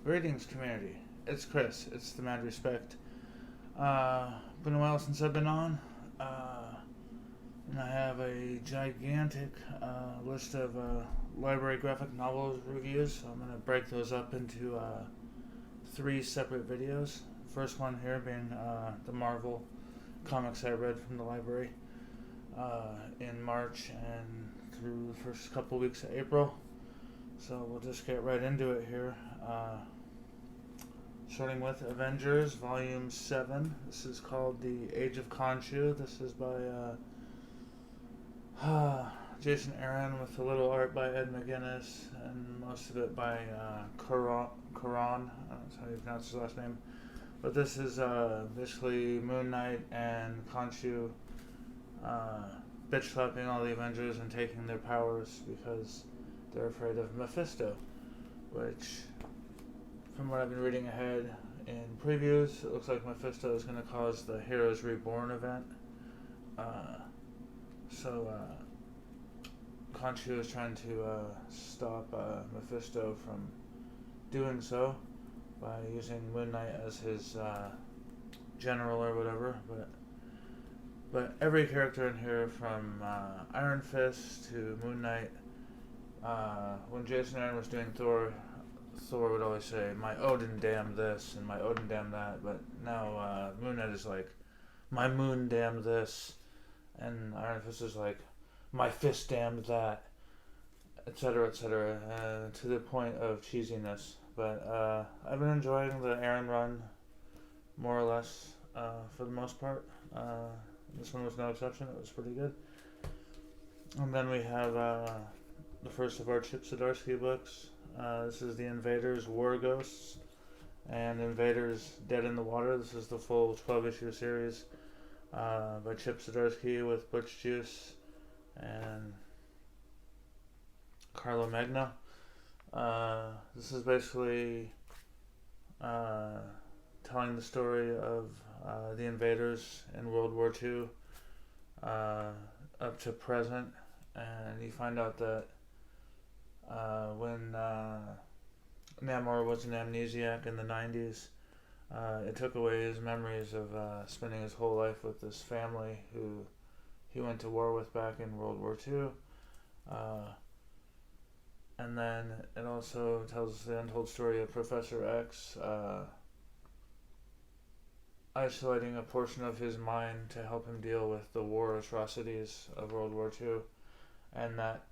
Greetings, community. It's Chris. It's the Mad Respect. Been a while since I've been on, and I have a gigantic list of library graphic novel reviews. So I'm going to break those up into three separate videos. First one here being the Marvel comics I read from the library in March and through the first couple weeks of April. So we'll just get right into it here. Starting with Avengers, Volume 7. This is called The Age of Khonshu. This is by Jason Aaron with a little art by Ed McGuinness and most of it by Karan. That's how you pronounce his last name. But this is basically Moon Knight and Khonshu bitch slapping all the Avengers and taking their powers because they're afraid of Mephisto, which, from what I've been reading ahead in previews, it looks like Mephisto is going to cause the Heroes Reborn event. Khonshu is trying to stop Mephisto from doing so by using Moon Knight as his general or whatever. But every character in here, from Iron Fist to Moon Knight, when Jason Aaron was doing Thor would always say, "My Odin damn this," and "My Odin damn that," but now Moon Knight is like, "My moon damn this," and Iron Fist is like, "My fist damned that," etc., to the point of cheesiness. But I've been enjoying the Aaron run, more or less, for the most part. This one was no exception. It was pretty good. And then we have the first of our Chip Zdarsky books. This is the Invaders War Ghosts and Invaders Dead in the Water. This is the full 12-issue series by Chip Zdarsky with Butch Juice and Carlo Magno. This is basically telling the story of the invaders in World War II up to present, and you find out that when Namor was an amnesiac in the 90s, it took away his memories of spending his whole life with this family who he went to war with back in World War II. And then it also tells the untold story of Professor X isolating a portion of his mind to help him deal with the war atrocities of World War II. And that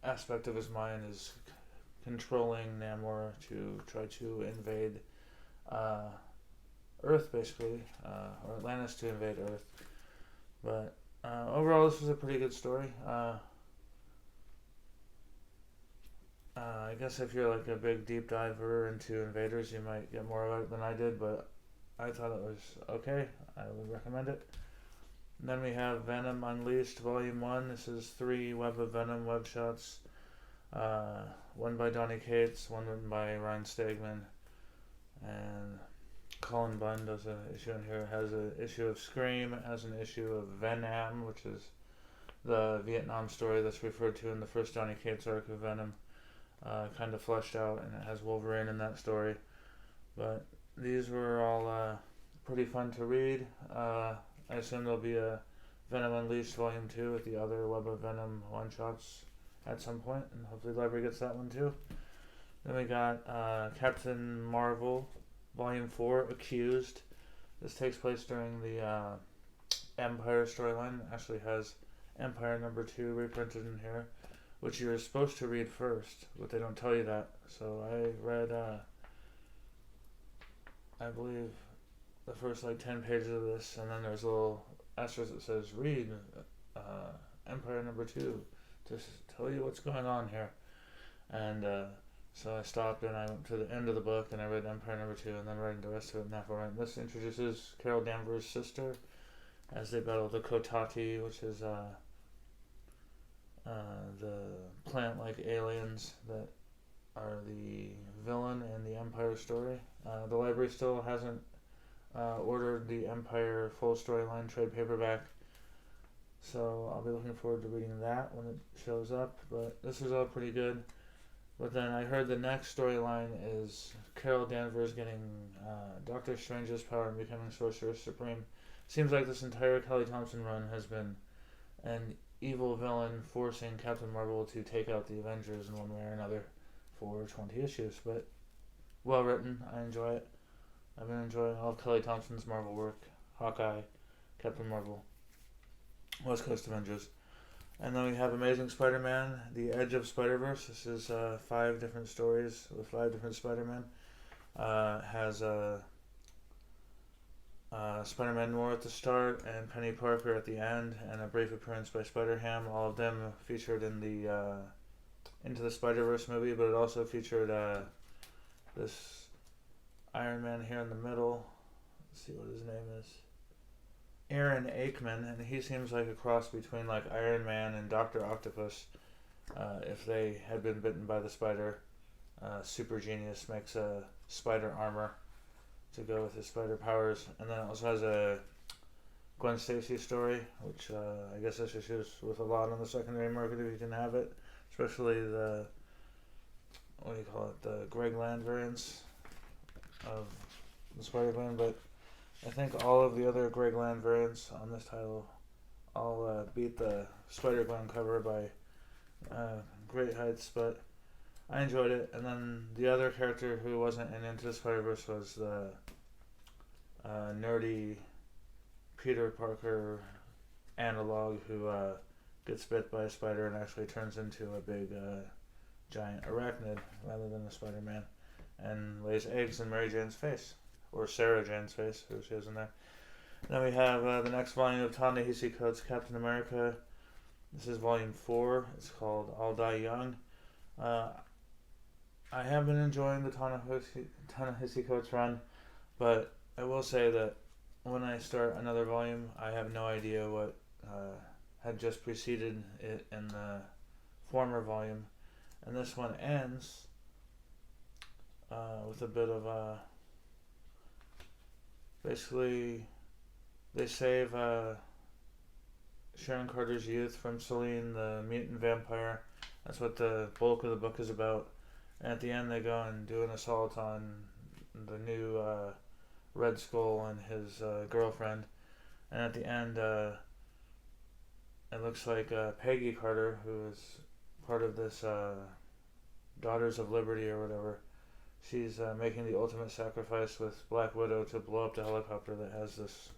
aspect of his mind is controlling Namor to try to invade Earth, basically, or Atlantis to invade Earth. But overall, this was a pretty good story. I guess if you're like a big deep diver into Invaders, you might get more of it than I did, but I thought it was okay. I would recommend it. And then we have Venom Unleashed, Volume 1. This is 3 Web of Venom web shots. One by Donny Cates, one written by Ryan Stegman. And Colin Bunn does an issue in here. It has an issue of Scream. It has an issue of Venom, which is the Vietnam story that's referred to in the first Donny Cates arc of Venom. Kind of fleshed out, and it has Wolverine in that story. But these were all pretty fun to read. I assume there'll be a Venom Unleashed Volume 2 with the other Web of Venom one-shots at some point, and hopefully the library gets that one too. Then we got Captain Marvel Volume 4, Accused. This takes place during the Empire storyline. It actually has Empire number 2 reprinted in here, which you're supposed to read first, but they don't tell you that. So I read, I believe, the first like 10 pages of this, and then there's a little asterisk that says, read Empire number 2 to tell you what's going on here. And so I stopped and I went to the end of the book and I read Empire number 2 and then read the rest of it in that format. This introduces Carol Danvers' sister as they battle the Kotati, which is the plant-like aliens that are the villain in the Empire story. The library still hasn't ordered the Empire full storyline trade paperback, so I'll be looking forward to reading that when it shows up. But this is all pretty good. But then I heard the next storyline is Carol Danvers getting Doctor Strange's power and becoming Sorcerer Supreme. Seems like this entire Kelly Thompson run has been an evil villain forcing Captain Marvel to take out the Avengers in one way or another for 20 issues. But well written. I enjoy it. I've been enjoying all of Kelly Thompson's Marvel work. Hawkeye, Captain Marvel, West Coast Avengers. And then we have Amazing Spider-Man, The Edge of Spider-Verse. This is 5 different stories with 5 different Spider-Man. Has Spider-Man Noir at the start and Penny Parker at the end, and a brief appearance by Spider-Ham. All of them featured in the Into the Spider-Verse movie, but it also featured this Iron Man here in the middle. Let's see what his name is. Aaron Aikman, and he seems like a cross between like Iron Man and Dr. Octopus. If they had been bitten by the spider, Super Genius makes a spider armor to go with his spider powers. And then it also has a Gwen Stacy story, which I guess this issue's with a lot on the secondary market if you can have it, especially the, what do you call it, the Greg Land variants of the Spider-Man. But I think all of the other Greg Land variants on this title all beat the Spider-Gwen cover by great heights, but I enjoyed it. And then the other character who wasn't in Into the Spider-Verse was the nerdy Peter Parker analog who gets bit by a spider and actually turns into a big giant arachnid rather than a Spider-Man, and lays eggs in Mary Jane's face. Or Sarah Jane's face, who she is in there. Then we have the next volume of Ta-Nehisi Coates' Captain America. This is volume 4. It's called I'll Die Young. I have been enjoying the Ta-Nehisi Coates run, but I will say that when I start another volume, I have no idea what had just preceded it in the former volume. And this one ends with a bit of a... Basically, they save Sharon Carter's youth from Selene, the mutant vampire. That's what the bulk of the book is about. And at the end, they go and do an assault on the new Red Skull and his girlfriend. And at the end, it looks like Peggy Carter, who is part of this Daughters of Liberty or whatever, she's making the ultimate sacrifice with Black Widow to blow up the helicopter that has this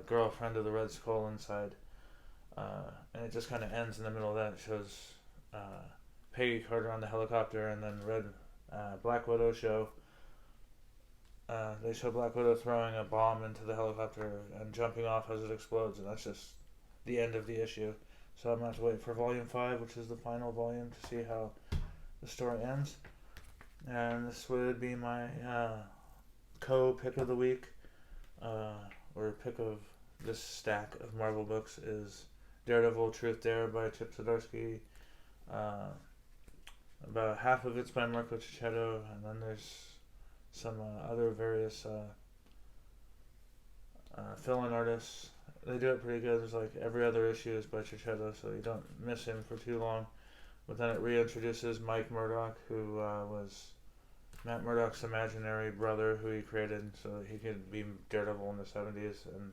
girlfriend of the Red Skull inside. And it just kind of ends in the middle of that. It shows Peggy Carter on the helicopter, and then Black Widow show. They show Black Widow throwing a bomb into the helicopter and jumping off as it explodes, and that's just the end of the issue. So I'm going to have to wait for volume 5, which is the final volume, to see how the story ends. And this would be my co-pick of the week, or pick of this stack of Marvel books, is Daredevil Truth Dare by Chip Zdarsky. About half of it's by Marco Cicchetto, and then there's some other various fill-in artists. They do it pretty good. There's like every other issue is by Cicchetto, so you don't miss him for too long. But then it reintroduces Mike Murdock, who was Matt Murdock's imaginary brother, who he created so he could be Daredevil in the 70s, and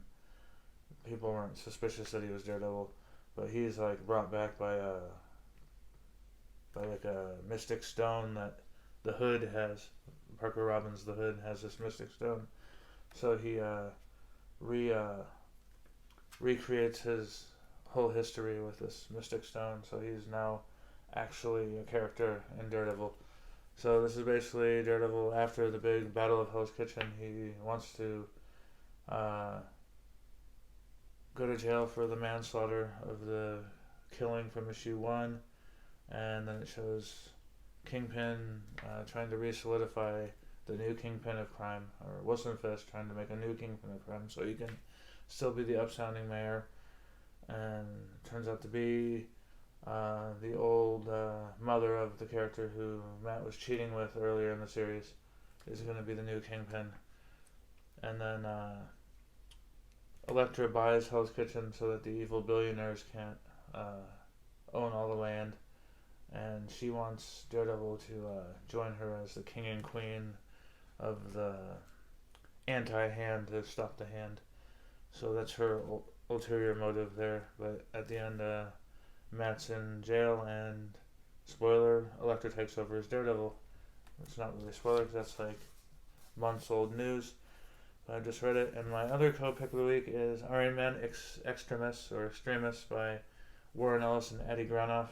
people weren't suspicious that he was Daredevil. But he's like brought back by like a mystic stone that the Hood has. Parker Robbins, the Hood, has this mystic stone. So he recreates his whole history with this mystic stone. So he's now actually a character in Daredevil. So this is basically Daredevil after the big Battle of Hell's Kitchen. He wants to go to jail for the manslaughter of the killing from issue 1. And then it shows Kingpin trying to re-solidify the new Kingpin of crime, or Wilson Fisk trying to make a new Kingpin of crime so he can still be the upstanding mayor. And it turns out to be the old mother of the character who Matt was cheating with earlier in the series is going to be the new Kingpin. And then Elektra buys Hell's Kitchen so that the evil billionaires can't own all the land. and she wants Daredevil to join her as the king and queen of the anti-hand to stop the hand. So that's her ulterior motive there. But at the end, Matt's in jail, and spoiler, Elektra takes over as Daredevil. It's not really a spoiler because that's like months old news. But I just read it. And my other co-pick of the week is Man X Extremists or Extremists by Warren Ellis and Eddie Granoff.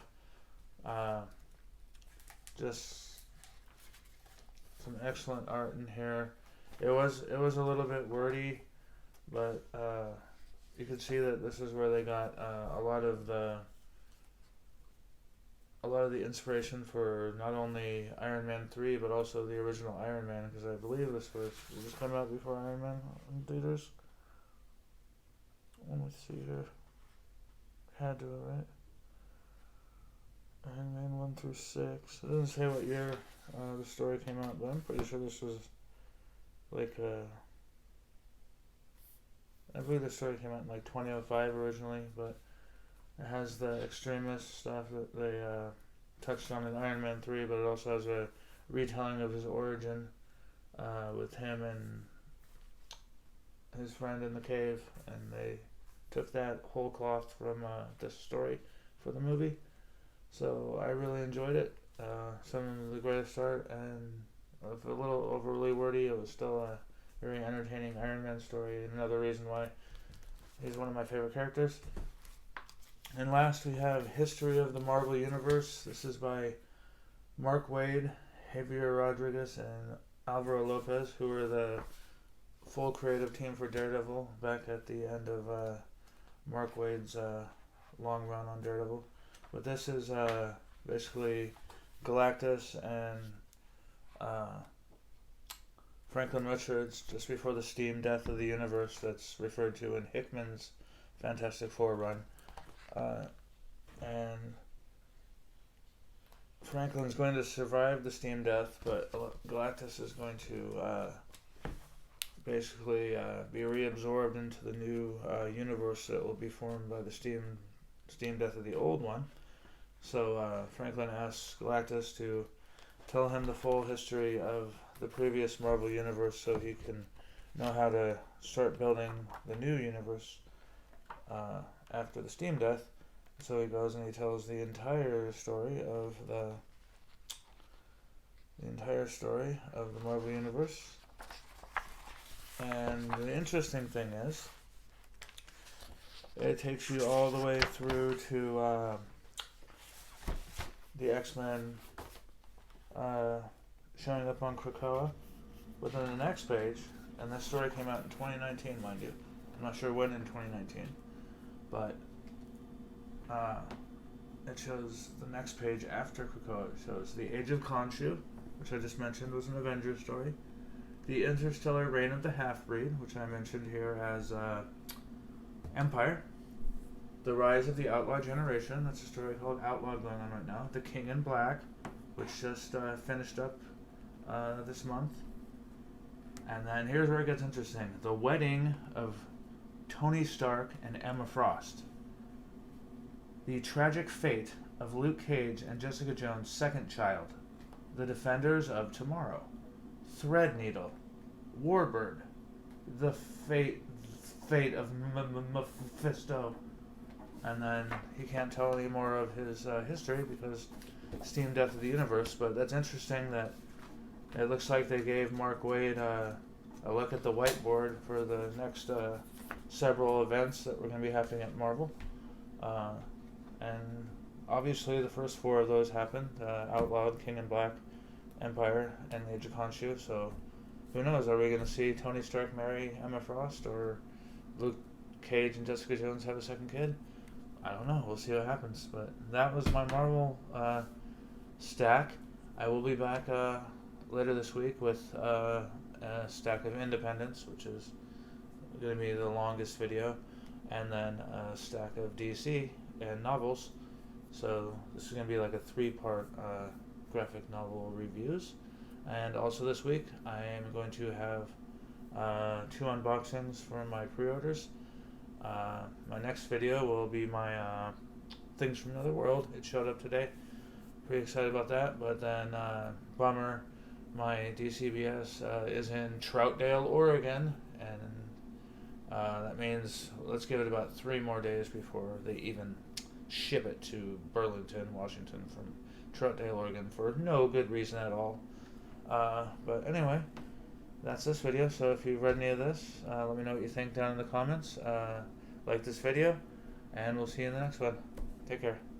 Just some excellent art in here. It was a little bit wordy, but you could see that this is where they got a lot of the inspiration for not only Iron Man 3 but also the original Iron Man, because I believe this come out before Iron Man in theaters. Let me see here. Had to, right? Iron Man 1 through 6. It doesn't say what year the story came out, but I'm pretty sure this was like I believe the story came out in like 2005 originally, but it has the extremist stuff that they touched on in Iron Man 3, but it also has a retelling of his origin with him and his friend in the cave, and they took that whole cloth from this story for the movie. So I really enjoyed it. Some of the greatest art, and if a little overly wordy, it was still a very entertaining Iron Man story, and another reason why he's one of my favorite characters. And last we have History of the Marvel Universe. This is by Mark Waid, Javier Rodriguez, and Alvaro Lopez, who were the full creative team for Daredevil back at the end of Mark Waid's long run on Daredevil. But this is basically Galactus and Franklin Richards just before the steam death of the universe that's referred to in Hickman's Fantastic Four run. And Franklin's going to survive the steam death, but Galactus is going to basically be reabsorbed into the new universe that will be formed by the steam death of the old one. So Franklin asks Galactus to tell him the full history of the previous Marvel universe so he can know how to start building the new universe after the steam death. So he goes and he tells the entire story of the Marvel universe. And the interesting thing is, it takes you all the way through to the X-Men showing up on Krakoa. But then the next page, and this story came out in 2019, mind you. I'm not sure when in 2019, but it shows the next page after Krakoa. It shows the Age of Khonshu, which I just mentioned was an Avengers story. The Interstellar Reign of the Half-Breed, which I mentioned here as Empire. The Rise of the Outlaw Generation, that's a story called Outlaw going on right now. The King in Black, which just finished up this month. And then here's where it gets interesting. The Wedding of Tony Stark and Emma Frost. The Tragic Fate of Luke Cage and Jessica Jones' second child. The Defenders of Tomorrow. Threadneedle. Warbird. The Fate of Mephisto. And then he can't tell any more of his history because steam death of the universe. But that's interesting that it looks like they gave Mark Waid a look at the whiteboard for the next several events that were going to be happening at Marvel. And obviously the first four of those happened. Outlawed, King in Black, Empire, and the Age of Khonshu. So who knows? Are we going to see Tony Stark marry Emma Frost, or Luke Cage and Jessica Jones have a second kid? I don't know. We'll see what happens. But that was my Marvel stack. I will be back later this week with a stack of Independents, which is going to be the longest video, and then a stack of DC and novels. So this is going to be like a 3-part graphic novel reviews. And also this week I am going to have 2 unboxings for my pre-orders. My next video will be my Things from Another World. It showed up today. pretty excited about that. But then, bummer, my DCBS is in Troutdale, Oregon, and that means let's give it about 3 more days before they even ship it to Burlington, Washington from Troutdale, Oregon for no good reason at all. But anyway, that's this video. So if you've read any of this, let me know what you think down in the comments. Like this video, and we'll see you in the next one. Take care.